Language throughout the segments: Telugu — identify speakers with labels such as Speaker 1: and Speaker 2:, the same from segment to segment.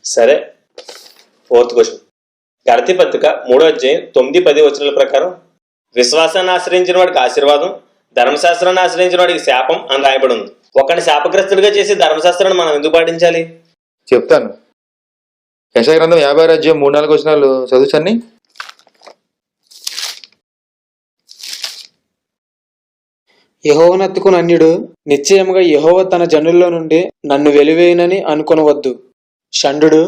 Speaker 1: సరే, ఫోర్త్ క్వశ్చన్. గలతీ పత్రిక 3:9-10 ప్రకారం విశ్వాసాన్ని ఆశ్రయించిన వాడికి ఆశీర్వాదం, ధర్మశాస్త్రాన్ని ఆశ్రయించిన వాడికి శాపం అని రాయబడి ఉంది. ఒకరిని శాపగ్రస్తుడిగా చేసి ధర్మశాస్త్రాన్ని మనం ఎందుకు పాటించాలి?
Speaker 2: చెప్తాను. యెషయా గ్రంథం 50:3-4 చదువుచండి.
Speaker 3: యెహోవానెత్తుకుని అన్యుడు నిశ్చయముగా యెహోవా తన జనుల్లో నుండి నన్ను వెలివేయునని అనుకొనవద్దు. షండు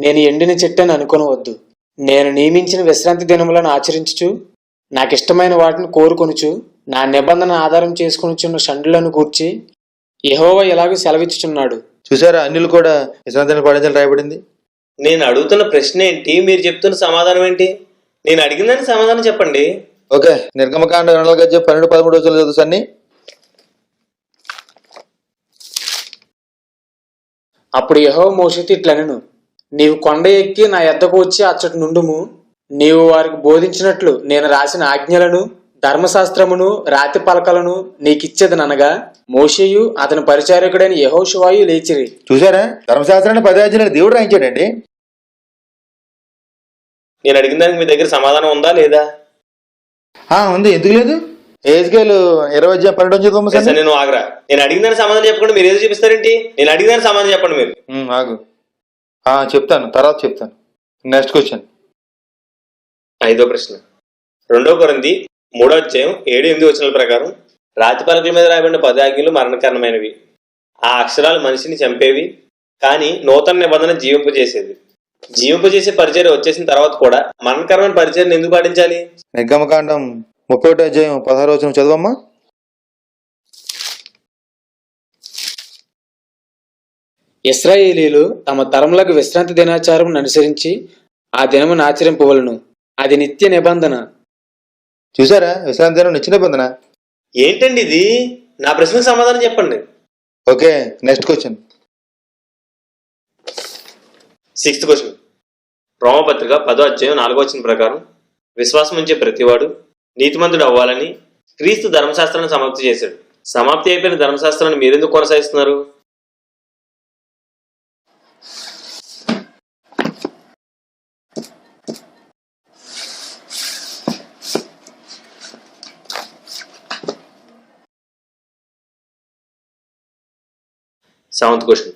Speaker 3: నేను ఎండిన చెట్టని అనుకొనవద్దు. నేను నియమించిన విశ్రాంతి దినములను ఆచరించుచు నాకిష్టమైన వాటిని కోరుకొనుచు నా నిబంధన ఆధారం చేసుకొనుచున్న షండులను గూర్చి యెహోవా ఇలాగూ సెలవిచ్చుచున్నాడు.
Speaker 2: చూసారా, అన్యులు కూడా విశ్రాంతిని పాటించాలని రాయబడింది.
Speaker 1: నేను అడుగుతున్న ప్రశ్న ఏంటి, మీరు చెప్తున్న సమాధానం ఏంటి? నేను అడిగిందని సమాధానం చెప్పండి.
Speaker 2: ఓకే, నిర్గమకాండం 12-13 చదువుచండి.
Speaker 3: అప్పుడు యెహోవా మోషేతో ఇట్లనెను, నీవు కొండ ఎక్కి నా యొద్దకు వచ్చి అచ్చటి నుండుము. నీవు వారికి బోధించినట్లు నేను రాసిన ఆజ్ఞలను, ధర్మశాస్త్రమును, రాతి పలకలను నీకిచ్చేదనగా మోషేయు అతని పరిచారకుడైన యెహోషువాయు లేచిరి.
Speaker 2: చూసారా, ధర్మశాస్త్రాన్ని 10 ఆజ్ఞలను దేవుడు రాయించాడండి.
Speaker 1: నేను అడిగిన దానికి మీ దగ్గర సమాధానం ఉందా లేదా?
Speaker 2: ఉంది, ఎందుకు లేదు? యెహెజ్కేలు 20:12
Speaker 1: నేను ఆగరా. నేను అడిగిన దానికి సమాధానం చెప్పకుండా మీరు ఏదో చూపిస్తారేంటి? నేను అడిగిన దానికి సమాధానం చెప్పండి మీరు.
Speaker 2: ఆగు, చెప్తాను, తర్వాత చెప్తాను. Next question.
Speaker 1: 5వ ప్రశ్న. 2 కొరింథీ 3:7-8 ప్రకారం రాతి పలకల మీద రాయబడిన 10 ఆజ్ఞలు మరణకరమైనవి. ఆ అక్షరాలు మనిషిని చంపేవి, కానీ నూతన నిబంధన జీవింపజేసేది. జీవింపజేసే పరిచర్య వచ్చేసిన తర్వాత కూడా మరణకరమైన పరిచర్యను ఎందుకు పాటించాలి?
Speaker 2: నిర్గమకాండం 31:16 చదవమ్మా.
Speaker 3: ఇశ్రాయేలీయులు తమ తరములకు విశ్రాంతి దినాచారం అనుసరించి ఆ దినమును ఆచరింపవలను. అది నిత్య నిబంధన.
Speaker 2: చూసారా, విశ్రాంతి దినం నిత్య నిబంధన.
Speaker 1: ఏంటండి ఇది? నా ప్రశ్నకు సమాధానం చెప్పండి.
Speaker 2: Okay, next question.
Speaker 1: 6th question. రోమపత్రిక 10:4 ప్రకారం విశ్వాసం ఉంచే ప్రతివాడు నీతిమంతుడు అవ్వాలని క్రీస్తు ధర్మశాస్త్రాన్ని సమాప్తి చేశాడు. సమాప్తి అయిపోయిన ధర్మశాస్త్రాన్ని మీరెందుకు కొనసాగిస్తున్నారు? Seventh question.